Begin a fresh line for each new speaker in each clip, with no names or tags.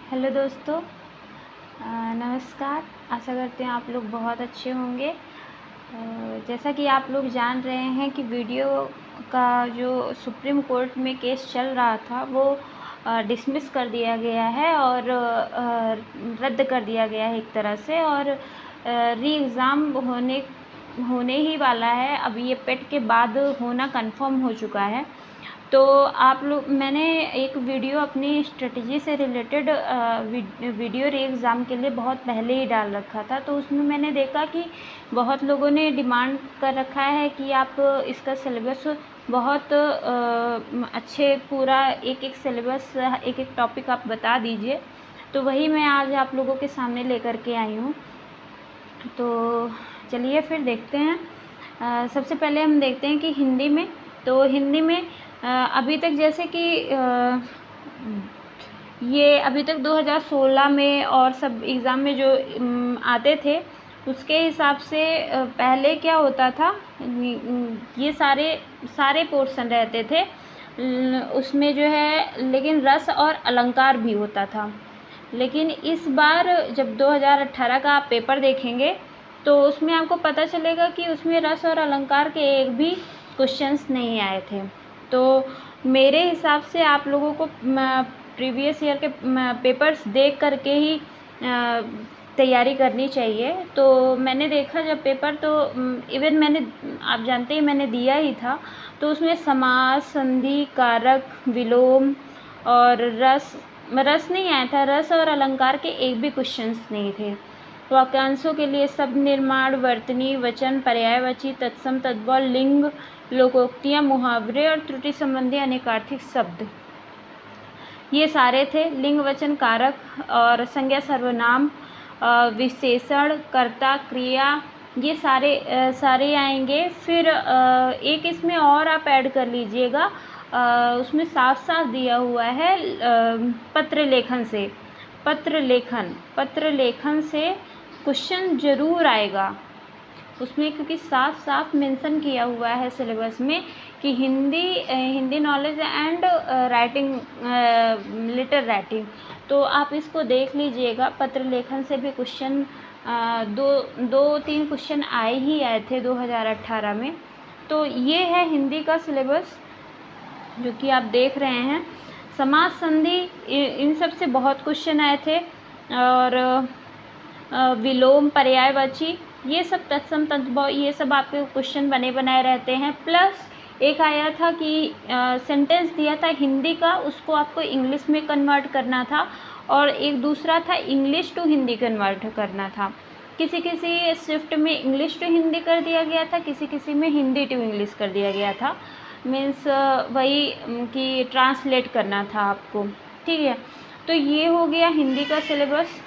Hello दोस्तों, नमस्कार। आशा करते हैं आप लोग बहुत अच्छे होंगे। जैसा कि आप लोग जान रहे हैं कि वीडियो का जो सुप्रीम कोर्ट में केस चल रहा था वो डिसमिस कर दिया गया है और रद्द कर दिया गया है एक तरह से, और री एग्ज़ाम होने ही वाला है। अब ये पेट के बाद होना कंफर्म हो चुका है। तो आप लोग मैंने एक वीडियो अपनी स्ट्रेटजी से रिलेटेड वीडियो री एग्ज़ाम के लिए बहुत पहले ही डाल रखा था। तो उसमें मैंने देखा कि बहुत लोगों ने डिमांड कर रखा है कि आप इसका सिलेबस बहुत अच्छे पूरा एक एक सिलेबस एक एक टॉपिक आप बता दीजिए। तो वही मैं आज आप लोगों के सामने लेकर के आई हूँ। तो चलिए फिर देखते हैं। सबसे पहले हम देखते हैं कि हिंदी में, तो हिंदी में अभी तक जैसे कि ये अभी तक 2016 में और सब एग्ज़ाम में जो आते थे उसके हिसाब से पहले क्या होता था, ये सारे पोर्शन रहते थे उसमें जो है, लेकिन रस और अलंकार भी होता था। लेकिन इस बार जब 2018 का आप पेपर देखेंगे तो उसमें आपको पता चलेगा कि उसमें रस और अलंकार के एक भी क्वेश्चंस नहीं आए थे। तो मेरे हिसाब से आप लोगों को प्रीवियस ईयर के पेपर्स देख करके ही तैयारी करनी चाहिए। तो मैंने देखा जब पेपर, तो इवन मैंने, आप जानते ही मैंने दिया ही था, तो उसमें समास, संधि, कारक, विलोम और रस नहीं आया था। रस और अलंकार के एक भी क्वेश्चंस नहीं थे। वाक्यांशों के लिए शब्द निर्माण, वर्तनी, वचन, पर्यायवाची, तत्सम, तद्भव, लिंग, लोकोक्तियाँ, मुहावरे और त्रुटि संबंधी अनेकार्थक शब्द, ये सारे थे। लिंग, वचन, कारक और संज्ञा, सर्वनाम, विशेषण, कर्ता, क्रिया, ये सारे आएंगे। फिर एक इसमें और आप ऐड कर लीजिएगा, उसमें साफ साफ दिया हुआ है पत्र लेखन से क्वेश्चन ज़रूर आएगा उसमें, क्योंकि साफ साफ मेंशन किया हुआ है सिलेबस में कि Hindi knowledge and writing, letter writing. तो आप इसको देख लीजिएगा। पत्र लेखन से भी क्वेश्चन दो तीन क्वेश्चन आए थे 2018 में। तो ये है हिंदी का सिलेबस जो कि आप देख रहे हैं। समास, संधि, इन सब से बहुत क्वेश्चन आए थे, और विलोम, पर्यायवाची, ये सब, तत्सम, तद्भव, ये सब आपके क्वेश्चन बने बनाए रहते हैं। प्लस एक आया था कि सेंटेंस दिया था हिंदी का, उसको आपको इंग्लिश में कन्वर्ट करना था, और एक दूसरा था इंग्लिश टू हिंदी कन्वर्ट करना था। किसी शिफ्ट में इंग्लिश टू हिंदी कर दिया गया था, किसी में हिंदी टू इंग्लिश कर दिया गया था। मीन्स वही कि ट्रांसलेट करना था आपको, ठीक है। तो ये हो गया हिंदी का सिलेबस।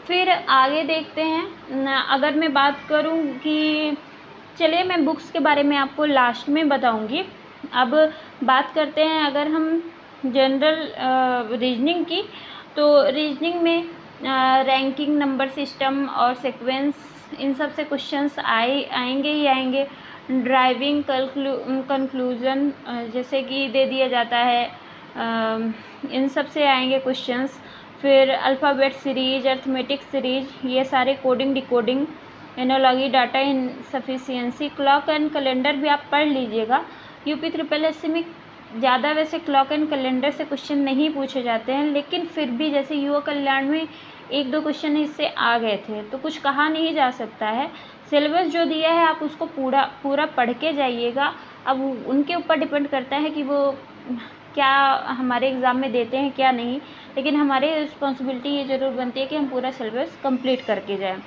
फिर आगे देखते हैं। अगर मैं बात करूं कि, चलिए मैं बुक्स के बारे में आपको लास्ट में बताऊंगी। अब बात करते हैं अगर हम जनरल रीजनिंग की, तो रीजनिंग में रैंकिंग, नंबर सिस्टम और सीक्वेंस, इन सब से क्वेश्चंस आएंगे ही आएंगे। ड्राइविंग, कंक्लूजन जैसे कि दे दिया जाता है, इन सब से आएंगे क्वेश्चंस। फिर अल्फ़ाबेट सीरीज, अर्थमेटिक सीरीज, ये सारे, coding, decoding, analogy, data insufficiency, clock and calendar भी आप पढ़ लीजिएगा। यूपी ट्रिपल एससी में ज़्यादा वैसे क्लॉक एंड कैलेंडर से क्वेश्चन नहीं पूछे जाते हैं, लेकिन फिर भी जैसे युवा कल्याण में एक दो क्वेश्चन इससे आ गए थे, तो कुछ कहा नहीं जा सकता है। सिलेबस जो दिया है आप उसको पूरा पढ़ के जाइएगा। अब उनके ऊपर डिपेंड करता है कि वो क्या हमारे एग्ज़ाम में देते हैं क्या नहीं, लेकिन हमारी रिस्पॉन्सिबिलिटी ये ज़रूर बनती है कि हम पूरा सिलेबस कंप्लीट करके जाएं।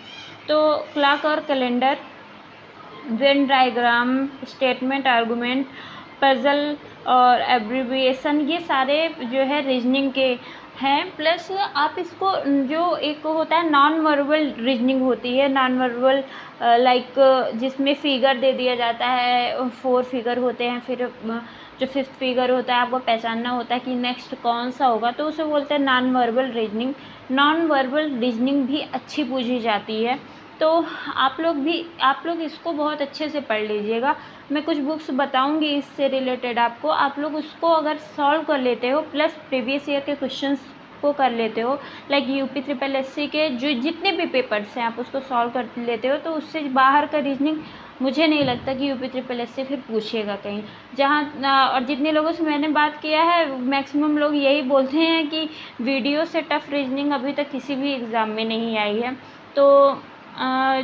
तो क्लॉक और calendar, Venn diagram, statement, argument, puzzle और एब्रीविएशन, ये सारे जो है रीजनिंग के हैं। प्लस आप इसको, जो एक होता है नॉन वर्बल रीजनिंग होती है, नॉन वर्बल लाइक जिसमें फिगर दे दिया जाता है, 4 फिगर होते हैं, फिर जो 5th फिगर होता है आपको पहचानना होता है कि नेक्स्ट कौन सा होगा, तो उसे बोलते हैं non verbal reasoning. Non verbal reasoning भी अच्छी पूछी जाती है। तो आप लोग इसको बहुत अच्छे से पढ़ लीजिएगा। मैं कुछ बुक्स बताऊंगी इससे रिलेटेड आपको, आप लोग उसको अगर सॉल्व कर लेते हो, प्लस प्रीवियस ईयर के क्वेश्चंस को कर लेते हो, लाइक यूपी ट्रिपल एससी के जो जितने भी पेपर्स हैं आप उसको सॉल्व कर लेते हो, तो उससे बाहर का रीजनिंग मुझे नहीं लगता कि यूपी ट्रिपल एससी फिर पूछेगा कहीं। जहाँ और जितने लोगों से मैंने बात किया है मैक्सिमम लोग यही बोलते हैं कि वीडियो से टफ रीजनिंग अभी तक किसी भी एग्ज़ाम में नहीं आई है। तो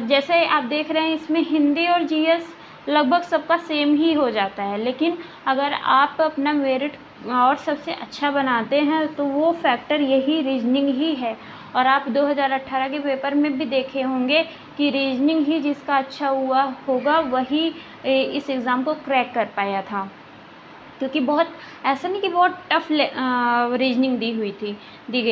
जैसे आप देख रहे हैं इसमें हिंदी और जीएस लगभग सबका सेम ही हो जाता है, लेकिन अगर आप अपना मेरिट और सबसे अच्छा बनाते हैं तो वो फैक्टर यही रीजनिंग ही है। और आप 2018 के पेपर में भी देखे होंगे कि रीजनिंग ही जिसका अच्छा हुआ होगा वही इस एग्ज़ाम को क्रैक कर पाया था, क्योंकि बहुत ऐसा नहीं कि बहुत टफ रीजनिंग दी गई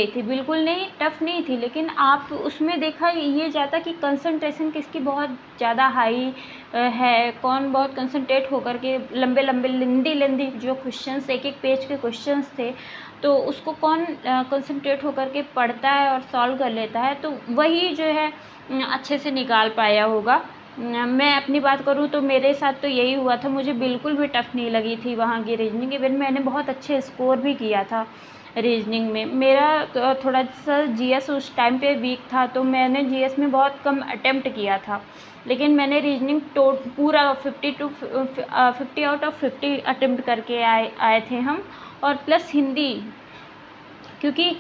थी, बिल्कुल नहीं, टफ नहीं थी, लेकिन आप उसमें देखा ये जाता कि कंसंट्रेशन किसकी बहुत ज़्यादा हाई है, कौन बहुत कंसंट्रेट होकर के लंबे लंबे लेंदी जो क्वेश्चंस एक एक पेज के क्वेश्चंस थे तो उसको कौन कंसंट्रेट होकर के पढ़ता है और सॉल्व कर लेता है, तो वही जो है अच्छे से निकाल पाया होगा। मैं अपनी बात करूँ तो मेरे साथ तो यही हुआ था, मुझे बिल्कुल भी टफ़ नहीं लगी थी वहाँ की रीजनिंग। इवन मैंने बहुत अच्छे स्कोर भी किया था रीजनिंग में। मेरा थोड़ा सा जीएस उस टाइम पे वीक था, तो मैंने जीएस में बहुत कम अटेम्प्ट किया था, लेकिन मैंने रीजनिंग पूरा 50 आउट ऑफ 50 अटेम्प्ट करके आए थे हम। और प्लस हिंदी, क्योंकि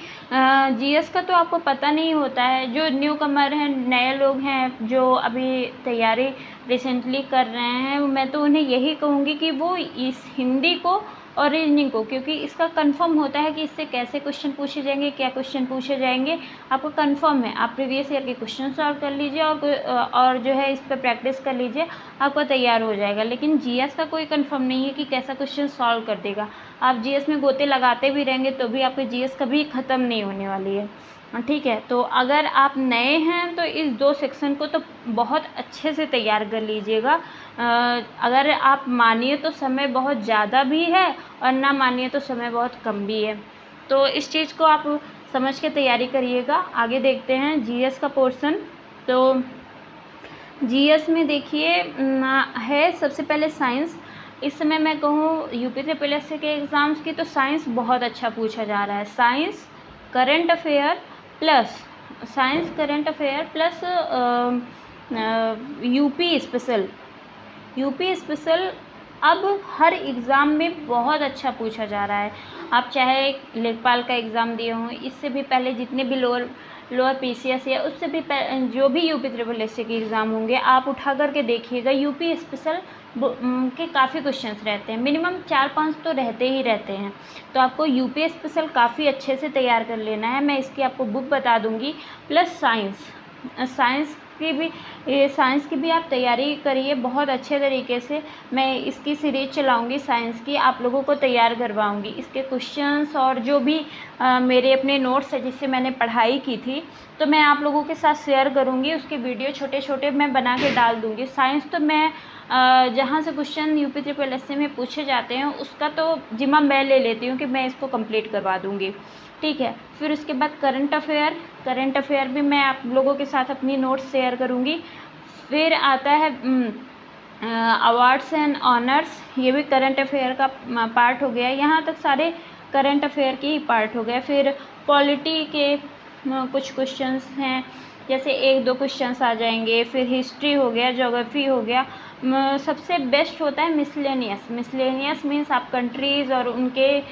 जीएस का तो आपको पता नहीं होता है, जो न्यू कमर हैं, नए लोग हैं जो अभी तैयारी रिसेंटली कर रहे हैं, मैं तो उन्हें यही कहूँगी कि वो इस हिंदी को और रीजनिंग को, क्योंकि इसका कंफर्म होता है कि इससे कैसे क्वेश्चन पूछे जाएंगे, क्या क्वेश्चन पूछे जाएंगे, आपको कंफर्म है। आप प्रीवियस ईयर के क्वेश्चन सॉल्व कर लीजिए और जो है इस पर प्रैक्टिस कर लीजिए, आपको तैयार हो जाएगा। लेकिन जीएस का कोई कंफर्म नहीं है कि कैसा क्वेश्चन सॉल्व कर देगा। आप जीएस में गोते लगाते भी रहेंगे तो भी आपकी जीएस कभी ख़त्म नहीं होने वाली है, ठीक है। तो अगर आप नए हैं तो इस 2 सेक्शन को तो बहुत अच्छे से तैयार कर लीजिएगा। अगर आप मानिए तो समय बहुत ज़्यादा भी है और ना मानिए तो समय बहुत कम भी है, तो इस चीज़ को आप समझ के तैयारी करिएगा। आगे देखते हैं जीएस का पोर्शन। तो जीएस में देखिए है सबसे पहले साइंस। इस समय मैं कहूँ यूपी ट्रिपल एससी के एग्ज़ाम्स की तो साइंस बहुत अच्छा पूछा जा रहा है। Science current affair plus UP special अब हर एग्ज़ाम में बहुत अच्छा पूछा जा रहा है। आप चाहे लेखपाल का एग्ज़ाम दिए हों, इससे भी पहले जितने भी लोअर पीसीएस या उससे भी जो भी यूपी ट्रिपल एससी के एग्ज़ाम होंगे आप उठा करके देखिएगा, यूपी स्पेशल के काफ़ी क्वेश्चंस रहते हैं, मिनिमम 4-5 तो रहते ही रहते हैं। तो आपको यूपी स्पेशल काफ़ी अच्छे से तैयार कर लेना है, मैं इसकी आपको बुक बता दूँगी। प्लस साइंस की भी आप तैयारी करिए बहुत अच्छे तरीके से। मैं इसकी सीरीज चलाऊंगी साइंस की, आप लोगों को तैयार करवाऊंगी। इसके क्वेश्चंस और जो भी मेरे अपने नोट्स है जिससे मैंने पढ़ाई की थी तो मैं आप लोगों के साथ शेयर करूंगी, उसके वीडियो छोटे छोटे मैं बना के डाल दूंगी। साइंस तो मैं जहाँ से क्वेश्चन यूपी ट्रिपल एससी में पूछे जाते हैं उसका तो जिम्मा मैं ले लेती हूँ कि मैं इसको कंप्लीट करवा दूँगी, ठीक है। फिर उसके बाद करंट अफेयर भी मैं आप लोगों के साथ अपनी नोट्स शेयर करूँगी। फिर आता है अवार्ड्स एंड ऑनर्स, ये भी करंट अफेयर का पार्ट हो गया। यहाँ तक सारे करंट अफेयर के ही पार्ट हो गए। फिर पॉलिटी के कुछ क्वेश्चंस हैं, जैसे 1-2 क्वेश्चंस आ जाएंगे। फिर हिस्ट्री हो गया, ज्योग्राफी हो गया। सबसे बेस्ट होता है मिसलेनियस मीन्स आप कंट्रीज़ और उनके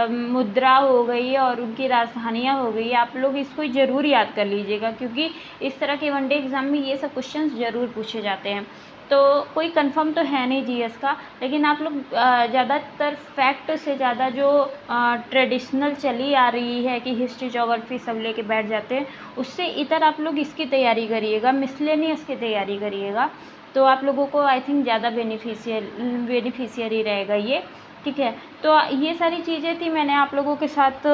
मुद्रा हो गई और उनकी राजधानियाँ हो गई, आप लोग इसको ज़रूर याद कर लीजिएगा, क्योंकि इस तरह के वनडे एग्ज़ाम में ये सब क्वेश्चंस ज़रूर पूछे जाते हैं। तो कोई कंफर्म तो है नहीं जीएस का, लेकिन आप लोग ज़्यादातर फैक्ट से ज़्यादा जो ट्रेडिशनल चली आ रही है कि हिस्ट्री ज्योग्राफी सब लेके बैठ जाते हैं, उससे इतर आप लोग इसकी तैयारी करिएगा, मिसलेनियस की तैयारी करिएगा, तो आप लोगों को आई थिंक ज़्यादा बेनिफिशियरी रहेगा ये, ठीक है। तो ये सारी चीज़ें थी, मैंने आप लोगों के साथ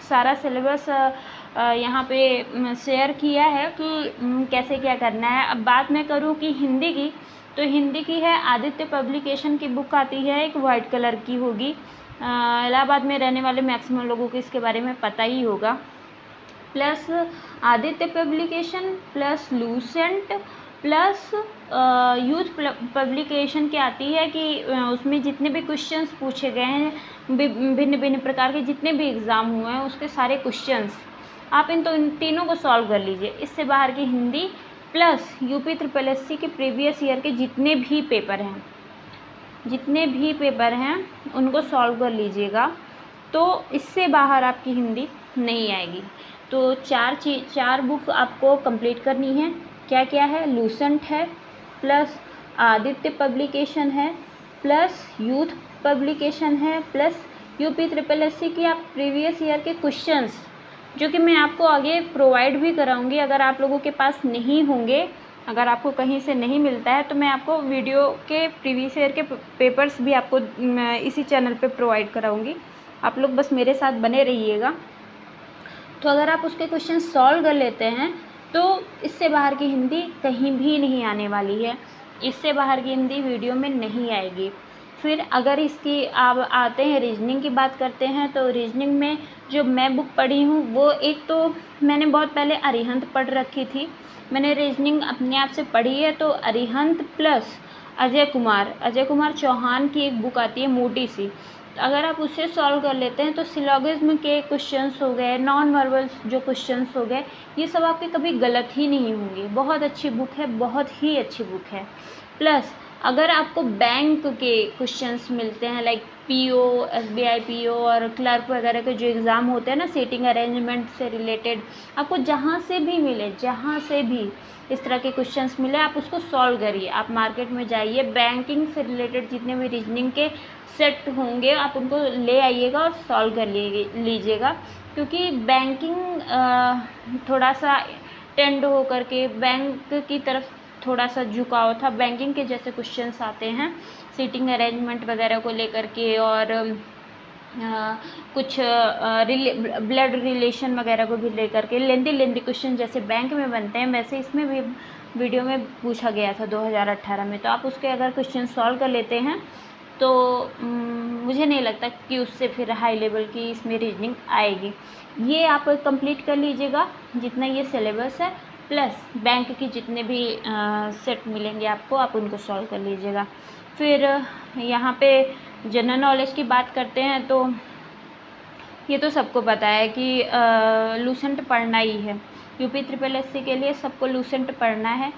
सारा सिलेबस यहाँ पे शेयर किया है कि कैसे क्या करना है। अब बात मैं करूँ कि हिंदी की, तो हिंदी की है आदित्य पब्लिकेशन की बुक आती है, एक वाइट कलर की होगी। इलाहाबाद में रहने वाले मैक्सिमम लोगों को इसके बारे में पता ही होगा। Plus Aditya publication plus Lucent plus youth publication की आती है कि उसमें जितने भी क्वेश्चंस पूछे गए हैं भिन्न भिन्न प्रकार के जितने भी एग्ज़ाम हुए हैं उसके सारे क्वेश्चंस आप इन तीनों को सॉल्व कर लीजिए। इससे बाहर की Hindi plus UP triple SC के प्रीवियस ईयर के जितने भी पेपर हैं उनको सॉल्व कर लीजिएगा, तो इससे बाहर आपकी हिंदी नहीं आएगी। तो चार बुक आपको कंप्लीट करनी है। क्या क्या है? लूसेंट है, प्लस आदित्य पब्लिकेशन है, प्लस यूथ पब्लिकेशन है, प्लस यूपी ट्रिपल एससी की आप प्रीवियस ईयर के क्वेश्चंस जो कि मैं आपको आगे प्रोवाइड भी कराऊंगी। अगर आप लोगों के पास नहीं होंगे, अगर आपको कहीं से नहीं मिलता है तो मैं आपको वीडियो के प्रीवियस ईयर के पेपर्स भी आपको इसी चैनल पे प्रोवाइड कराऊंगी। आप लोग बस मेरे साथ बने रहिएगा। तो अगर आप उसके क्वेश्चन सॉल्व कर लेते हैं तो इससे बाहर की हिंदी कहीं भी नहीं आने वाली है, इससे बाहर की हिंदी वीडियो में नहीं आएगी। फिर अगर इसकी आप आते हैं रीजनिंग की बात करते हैं, तो रीजनिंग में जो मैं बुक पढ़ी हूँ वो एक तो मैंने बहुत पहले अरिहंत पढ़ रखी थी। मैंने रीजनिंग अपने आप से पढ़ी है, तो अरिहंत प्लस अजय कुमार चौहान की एक बुक आती है मोटी सी, तो अगर आप उससे सॉल्व कर लेते हैं तो सिलोगिज्म के क्वेश्चंस हो गए, नॉन वर्बल्स जो क्वेश्चंस हो गए, ये सब आपके कभी गलत ही नहीं होंगे। बहुत अच्छी बुक है, बहुत ही अच्छी बुक है। प्लस अगर आपको बैंक के क्वेश्चंस मिलते हैं लाइक पीओ, एसबीआई पीओ और क्लर्क वगैरह के जो एग्ज़ाम होते हैं ना सीटिंग अरेंजमेंट से रिलेटेड, आपको जहाँ से भी मिले, जहाँ से भी इस तरह के क्वेश्चंस मिले आप उसको सॉल्व करिए। आप मार्केट में जाइए, बैंकिंग से रिलेटेड जितने भी रीजनिंग के सेट होंगे आप उनको ले आइएगा और सॉल्व कर लीजिएगा, क्योंकि बैंकिंग थोड़ा सा टेंड हो करके बैंक की तरफ थोड़ा सा झुकाव था। बैंकिंग के जैसे क्वेश्चंस आते हैं सीटिंग अरेंजमेंट वगैरह को लेकर के, और कुछ ब्लड रिलेशन वगैरह को भी लेकर के लेंदी क्वेश्चन जैसे बैंक में बनते हैं, वैसे इसमें भी वीडियो में पूछा गया था 2018 में। तो आप उसके अगर क्वेश्चन सॉल्व कर लेते हैं तो मुझे नहीं लगता कि उससे फिर हाई लेवल की इसमें रीजनिंग आएगी। ये आप कंप्लीट कर लीजिएगा जितना ये सिलेबस है, प्लस बैंक की जितने भी सेट मिलेंगे आपको, आप उनको सॉल्व कर लीजिएगा। फिर यहाँ पे जनरल नॉलेज की बात करते हैं तो ये तो सबको पता है कि लूसेंट पढ़ना ही है। यूपी ट्रिपल एससी के लिए सबको लूसेंट पढ़ना है।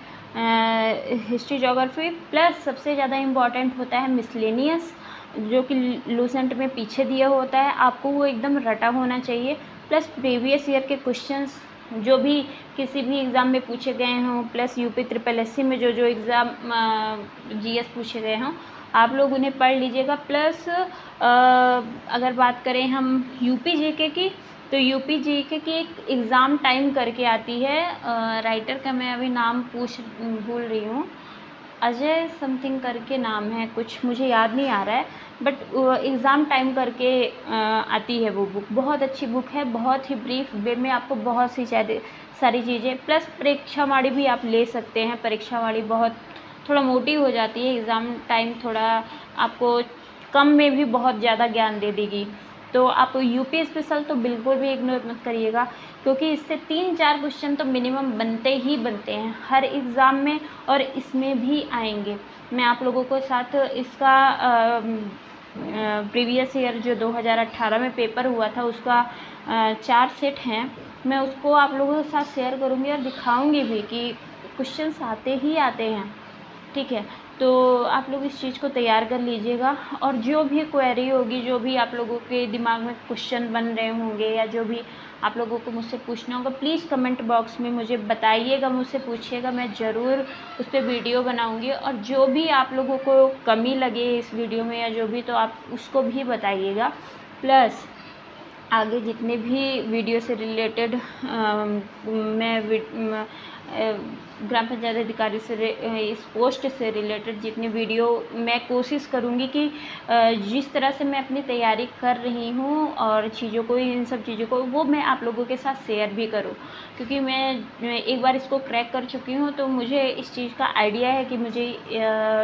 हिस्ट्री ज्योग्राफी प्लस सबसे ज़्यादा इम्पॉर्टेंट होता है मिसलेनियस, जो कि लूसेंट में पीछे दिया होता है, आपको वो एकदम रटा होना चाहिए। प्लस प्रीवियस ईयर के क्वेश्चंस जो भी किसी भी एग्ज़ाम में पूछे गए हों, प्लस यूपी ट्रिपल एससी में जो एग्ज़ाम जीएस पूछे गए हों, आप लोग उन्हें पढ़ लीजिएगा। प्लस अगर बात करें हम यूपी जीके की, तो यूपी जीके की एक एग्ज़ाम टाइम करके आती है, राइटर का मैं अभी नाम भूल रही हूँ, अजय समथिंग करके नाम है, कुछ मुझे याद नहीं आ रहा है, बट एग्ज़ाम टाइम करके आती है वो बुक। बहुत अच्छी बुक है, बहुत ही ब्रीफ वे में आपको बहुत सी सारी चीज़ें, प्लस परीक्षावाणी भी आप ले सकते हैं। परीक्षावाणी बहुत थोड़ा मोटी हो जाती है, एग्ज़ाम टाइम थोड़ा आपको कम में भी बहुत ज़्यादा ज्ञान दे देगी। तो आप यूपी स्पेशल तो बिल्कुल भी इग्नोर मत करिएगा, क्योंकि इससे 3-4 क्वेश्चन तो मिनिमम बनते ही बनते हैं हर एग्ज़ाम में, और इसमें भी आएंगे। मैं आप लोगों को साथ इसका प्रीवियस ईयर जो 2018 में पेपर हुआ था उसका 4 सेट हैं, मैं उसको आप लोगों के साथ शेयर करूँगी और दिखाऊँगी भी कि क्वेश्चंस आते ही आते हैं। ठीक है, तो आप लोग इस चीज़ को तैयार कर लीजिएगा, और जो भी क्वेरी होगी, जो भी आप लोगों के दिमाग में क्वेश्चन बन रहे होंगे, या जो भी आप लोगों को मुझसे पूछना होगा, प्लीज़ कमेंट बॉक्स में मुझे बताइएगा, मुझसे पूछिएगा, मैं ज़रूर उस पर वीडियो बनाऊंगी। और जो भी आप लोगों को कमी लगे इस वीडियो में या जो भी, तो आप उसको भी बताइएगा। प्लस आगे जितने भी वीडियो से रिलेटेड मैं ग्राम पंचायत अधिकारी से इस पोस्ट से रिलेटेड जितनी वीडियो मैं कोशिश करूँगी कि जिस तरह से मैं अपनी तैयारी कर रही हूँ और चीज़ों को, इन सब चीज़ों को, वो मैं आप लोगों के साथ शेयर भी करूँ, क्योंकि मैं एक बार इसको क्रैक कर चुकी हूँ, तो मुझे इस चीज़ का आइडिया है कि मुझे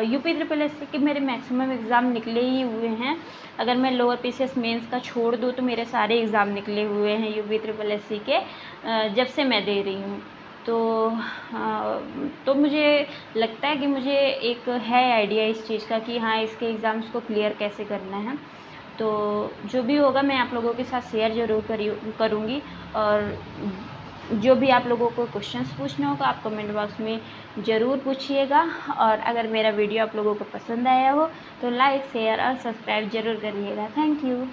यूपी ट्रिपल एससी के मेरे मैक्सिमम एग्ज़ाम निकले ही हुए हैं। अगर मैं लोअर पीसीएस मेंस का छोड़ दूँ तो मेरे सारे एग्ज़ाम निकले हुए हैं यूपी ट्रिपल एससी के, जब से मैं दे रही हूँ। तो मुझे लगता है कि मुझे एक है आइडिया इस चीज़ का कि हाँ, इसके एग्ज़ाम्स को क्लियर कैसे करना है। तो जो भी होगा मैं आप लोगों के साथ शेयर ज़रूर करूँगी। और जो भी आप लोगों को क्वेश्चंस पूछने होगा आप कमेंट बॉक्स में ज़रूर पूछिएगा। और अगर मेरा वीडियो आप लोगों को पसंद आया हो तो लाइक, शेयर और सब्सक्राइब ज़रूर करिएगा। Thank you.